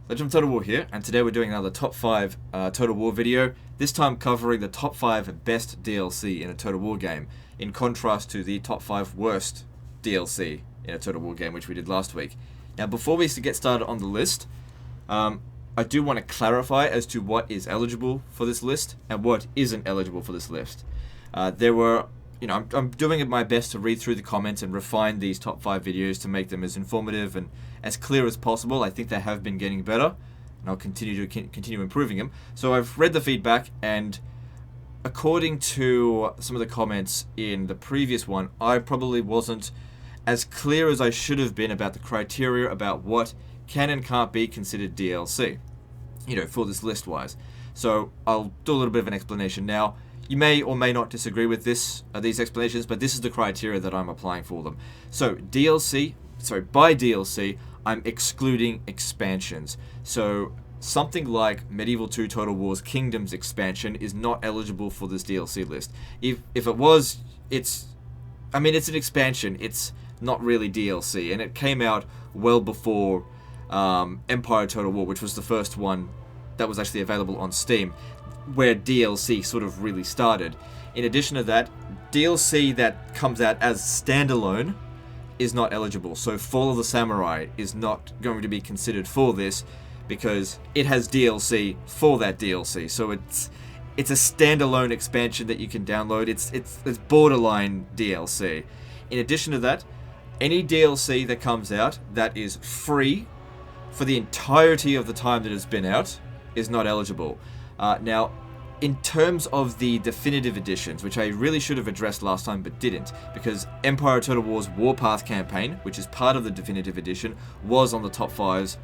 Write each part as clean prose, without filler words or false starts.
Legend of Total War here, and today we're doing another top 5 Total War video, this time covering the top 5 best DLC in a Total War game, in contrast to the top 5 worst DLC in a Total War game, which we did last week. Now, before we get started on the list, I do want to clarify as to what is eligible for this list and what isn't eligible for this list. I'm doing my best to read through the comments and refine these top 5 videos to make them as informative and as clear as possible. I think they have been getting better, and I'll continue improving them. So I've read the feedback, and according to some of the comments in the previous one, I probably wasn't as clear as I should have been about the criteria about what can and can't be considered DLC, for this list-wise. So I'll do a little bit of an explanation now. You may or may not disagree with these explanations, but this is the criteria that I'm applying for them. So by DLC, I'm excluding expansions. So something like Medieval 2 Total War's Kingdoms expansion is not eligible for this DLC list. If it was, it's an expansion. It's not really DLC, and it came out well before Empire Total War, which was the first one that was actually available on Steam, where DLC sort of really started. In addition to that, DLC that comes out as standalone is not eligible. So Fall of the Samurai is not going to be considered for this because it has DLC for that DLC. So it's a standalone expansion that you can download. It's borderline DLC. In addition to that, any DLC that comes out that is free for the entirety of the time that it's been out is not eligible. Now, in terms of the definitive editions, which I really should have addressed last time but didn't, because Empire Total War's Warpath campaign, which is part of the definitive edition, was on the top 5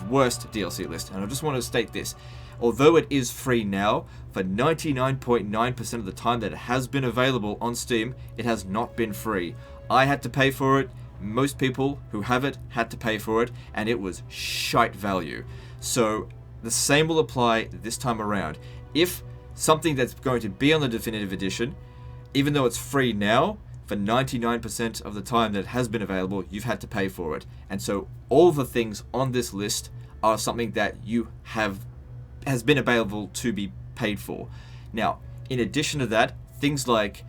worst DLC list. And I just want to state this. Although it is free now, for 99.9% of the time that it has been available on Steam, it has not been free. I had to pay for it. Most people who have it had to pay for it, and it was shite value. So the same will apply this time around. If something that's going to be on the definitive edition, even though it's free now, for 99% of the time that it has been available, you've had to pay for it. And so all the things on this list are something that has been available to be paid for. Now, in addition to that, things like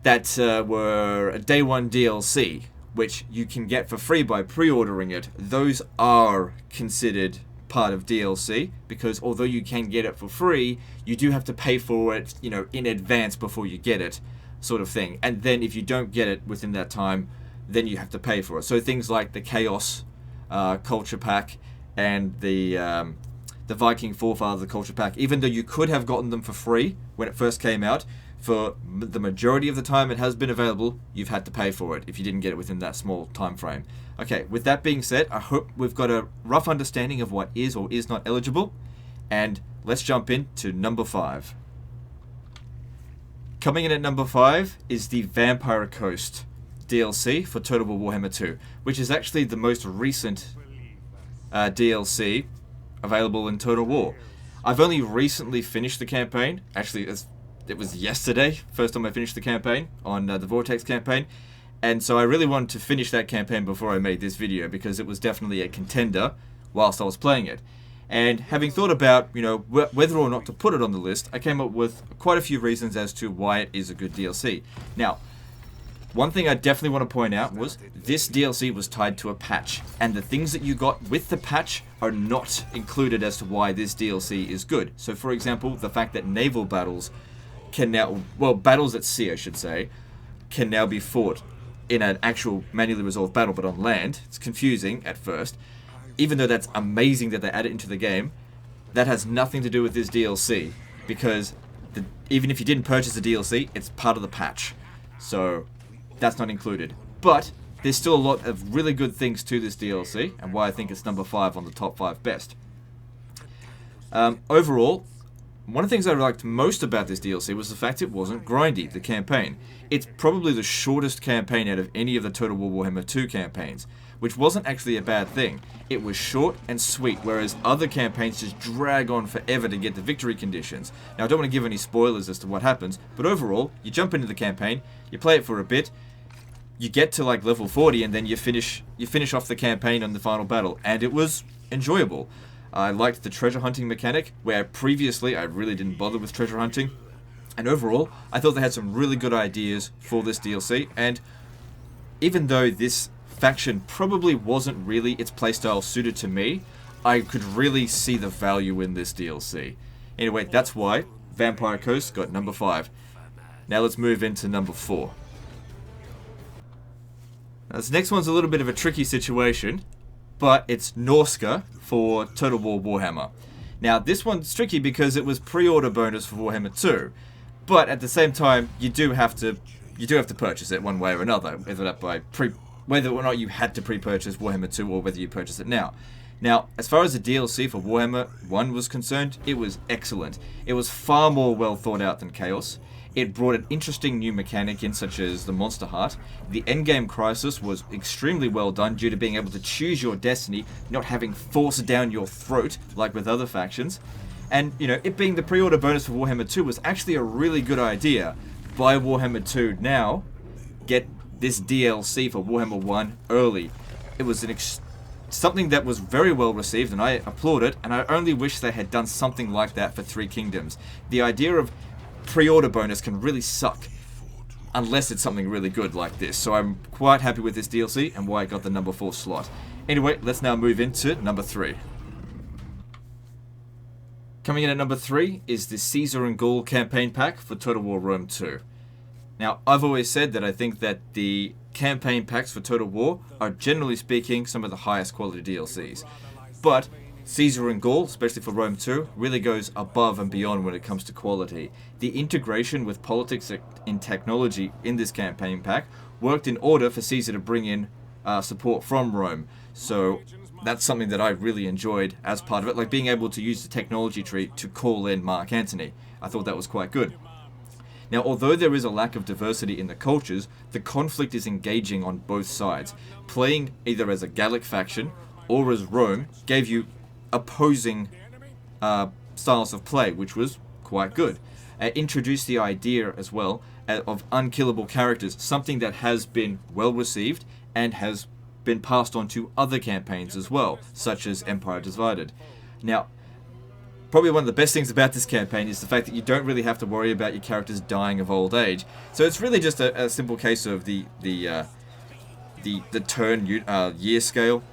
that were a day one DLC, which you can get for free by pre-ordering it, those are considered part of DLC, because although you can get it for free, you do have to pay for it, in advance before you get it, sort of thing. And then if you don't get it within that time, then you have to pay for it. So things like the Chaos Culture Pack and the Viking Forefather Culture Pack, even though you could have gotten them for free when it first came out, for the majority of the time it has been available, you've had to pay for it if you didn't get it within that small time frame. Okay, with that being said, I hope we've got a rough understanding of what is or is not eligible, and let's jump into number 5. Coming in at number 5 is the Vampire Coast DLC for Total War Warhammer 2, which is actually the most recent DLC available in Total War. I've only recently finished the campaign. Actually, it was yesterday, first time I finished the campaign on the Vortex campaign, and so I really wanted to finish that campaign before I made this video, because it was definitely a contender whilst I was playing it. And having thought about, whether or not to put it on the list, I came up with quite a few reasons as to why it is a good DLC. Now, one thing I definitely want to point out was this DLC was tied to a patch, and the things that you got with the patch are not included as to why this DLC is good. So, for example, the fact that naval battles battles at sea, I should say, can now be fought in an actual manually resolved battle, but on land. It's confusing at first. Even though that's amazing that they add it into the game, that has nothing to do with this DLC, because even if you didn't purchase the DLC, it's part of the patch. So that's not included. But there's still a lot of really good things to this DLC, and why I think it's number 5 on the top 5 best. Overall, one of the things I liked most about this DLC was the fact it wasn't grindy, the campaign. It's probably the shortest campaign out of any of the Total War Warhammer 2 campaigns, which wasn't actually a bad thing. It was short and sweet, whereas other campaigns just drag on forever to get the victory conditions. Now, I don't want to give any spoilers as to what happens, but overall, you jump into the campaign, you play it for a bit, you get to like level 40, and then you finish off the campaign on the final battle, and it was enjoyable. I liked the treasure hunting mechanic, where previously I really didn't bother with treasure hunting. And overall, I thought they had some really good ideas for this DLC, and even though this faction probably wasn't really its playstyle suited to me, I could really see the value in this DLC. Anyway, that's why Vampire Coast got number 5. Now let's move into number 4. Now this next one's a little bit of a tricky situation, but it's Norske for Total War Warhammer. Now this one's tricky because it was pre-order bonus for Warhammer 2, but at the same time you do have to purchase it one way or another, whether or not you had to pre-purchase Warhammer 2 or whether you purchase it now. Now, as far as the DLC for Warhammer 1 was concerned, it was excellent. It was far more well thought out than Chaos. It brought an interesting new mechanic in, such as the Monster Heart. The endgame crisis was extremely well done due to being able to choose your destiny, not having forced down your throat like with other factions. And, it being the pre-order bonus for Warhammer 2 was actually a really good idea. Buy Warhammer 2 now, get this DLC for Warhammer 1 early. It was something that was very well received, and I applaud it, and I only wish they had done something like that for Three Kingdoms. The idea of pre-order bonus can really suck, unless it's something really good like this. So I'm quite happy with this DLC, and why it got the number 4 slot. Anyway, let's now move into number 3. Coming in at number 3 is the Caesar and Gaul campaign pack for Total War Rome 2. Now, I've always said that I think that the campaign packs for Total War are, generally speaking, some of the highest quality DLCs. But Caesar and Gaul, especially for Rome 2, really goes above and beyond when it comes to quality. The integration with politics and technology in this campaign pack worked in order for Caesar to bring in support from Rome. So that's something that I really enjoyed as part of it, like being able to use the technology tree to call in Mark Antony. I thought that was quite good. Now, although there is a lack of diversity in the cultures, the conflict is engaging on both sides. Playing either as a Gallic faction or as Rome gave you opposing styles of play, which was quite good. Introduced the idea as well of unkillable characters, something that has been well received and has been passed on to other campaigns as well, such as Empire Divided. Now, probably one of the best things about this campaign is the fact that you don't really have to worry about your characters dying of old age. So it's really just a simple case of the turn year scale.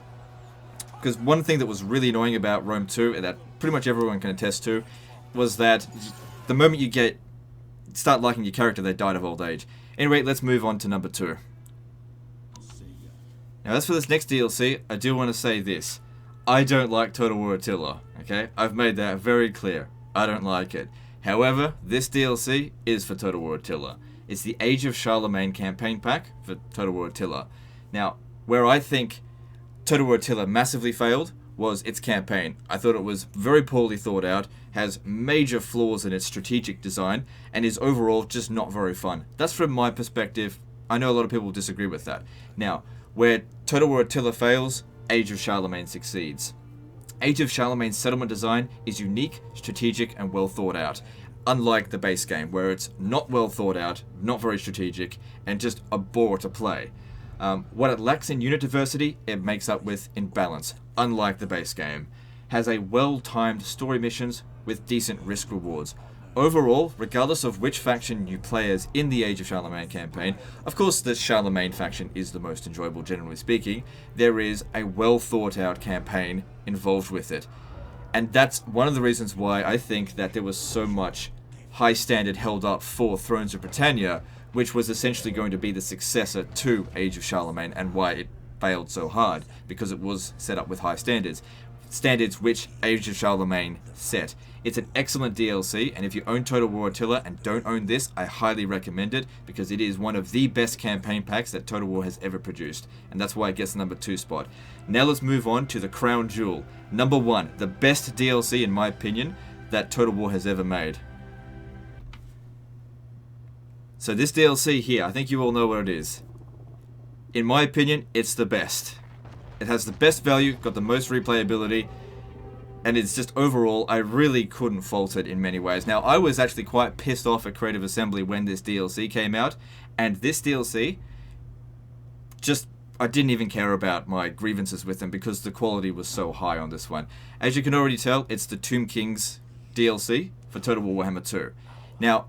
Because one thing that was really annoying about Rome 2, and that pretty much everyone can attest to, was that the moment you start liking your character, they died of old age. Anyway, let's move on to number 2. Now, as for this next DLC, I do want to say this. I don't like Total War Attila, okay? I've made that very clear. I don't like it. However, this DLC is for Total War Attila. It's the Age of Charlemagne campaign pack for Total War Attila. Now, where I think Total War Attila massively failed was its campaign. I thought it was very poorly thought out, has major flaws in its strategic design, and is overall just not very fun. That's from my perspective. I know a lot of people disagree with that. Now, where Total War Attila fails, Age of Charlemagne succeeds. Age of Charlemagne's settlement design is unique, strategic, and well thought out, unlike the base game, where it's not well thought out, not very strategic, and just a bore to play. What it lacks in unit diversity, it makes up with in balance, unlike the base game. Has a well-timed story missions with decent risk rewards. Overall, regardless of which faction you play as in the Age of Charlemagne campaign, of course the Charlemagne faction is the most enjoyable generally speaking, there is a well thought out campaign involved with it. And that's one of the reasons why I think that there was so much high standard held up for Thrones of Britannia, which was essentially going to be the successor to Age of Charlemagne, and why it failed so hard, because it was set up with high standards. Standards which Age of Charlemagne set. It's an excellent DLC, and if you own Total War Attila and don't own this, I highly recommend it, because it is one of the best campaign packs that Total War has ever produced, and that's why it gets the number 2 spot. Now let's move on to the crown jewel. Number 1, the best DLC in my opinion that Total War has ever made. So this DLC here, I think you all know what it is. In my opinion, it's the best. It has the best value, got the most replayability, and it's just overall, I really couldn't fault it in many ways. Now, I was actually quite pissed off at Creative Assembly when this DLC came out, and this DLC, I didn't even care about my grievances with them because the quality was so high on this one. As you can already tell, it's the Tomb Kings DLC for Total War Warhammer 2. Now,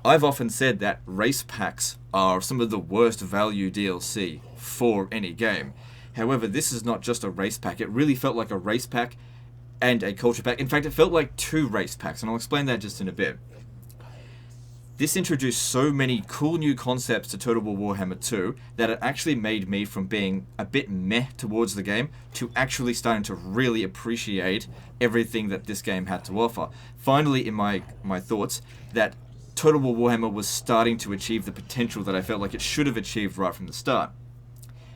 I've often said that race packs are some of the worst value DLC for any game. However, this is not just a race pack. It really felt like a race pack and a culture pack. In fact, it felt like 2 race packs, and I'll explain that just in a bit. This introduced so many cool new concepts to Total War Warhammer 2 that it actually made me from being a bit meh towards the game to actually starting to really appreciate everything that this game had to offer. Finally, in my thoughts, that Total War Warhammer was starting to achieve the potential that I felt like it should have achieved right from the start.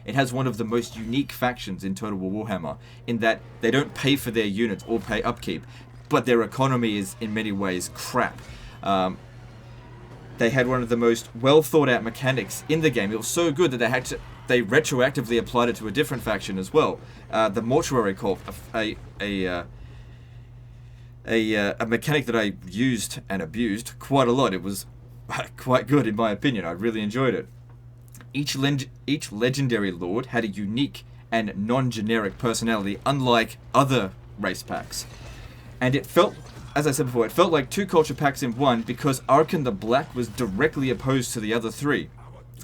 It has one of the most unique factions in Total War Warhammer, in that they don't pay for their units or pay upkeep, but their economy is in many ways crap. They had one of the most well thought out mechanics in the game. It was so good that they retroactively applied it to a different faction as well. The Mortuary Corp, a mechanic that I used and abused quite a lot. It was quite good in my opinion. I really enjoyed it. Each legendary lord had a unique and non-generic personality, unlike other race packs. And it felt, as I said before, it felt like 2 culture packs in one, because Arkan the Black was directly opposed to the other 3.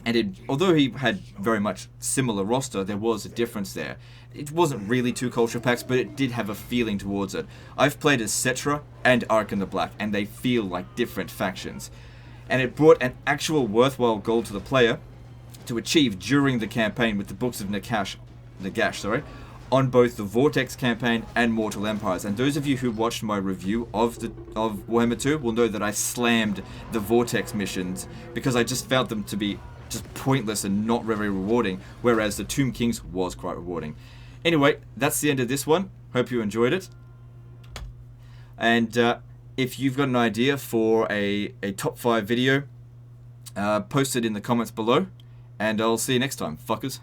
And although he had very much similar roster, there was a difference there. It wasn't really 2 culture packs, but it did have a feeling towards it. I've played as Cetra and Arkan the Black, and they feel like different factions. And it brought an actual worthwhile goal to the player to achieve during the campaign with the Books of Nagash, on both the Vortex campaign and Mortal Empires. And those of you who watched my review of Warhammer 2 will know that I slammed the Vortex missions because I just found them to be just pointless and not very rewarding, whereas the Tomb Kings was quite rewarding. Anyway, that's the end of this one. Hope you enjoyed it. And if you've got an idea for a top 5 video, post it in the comments below, and I'll see you next time, fuckers.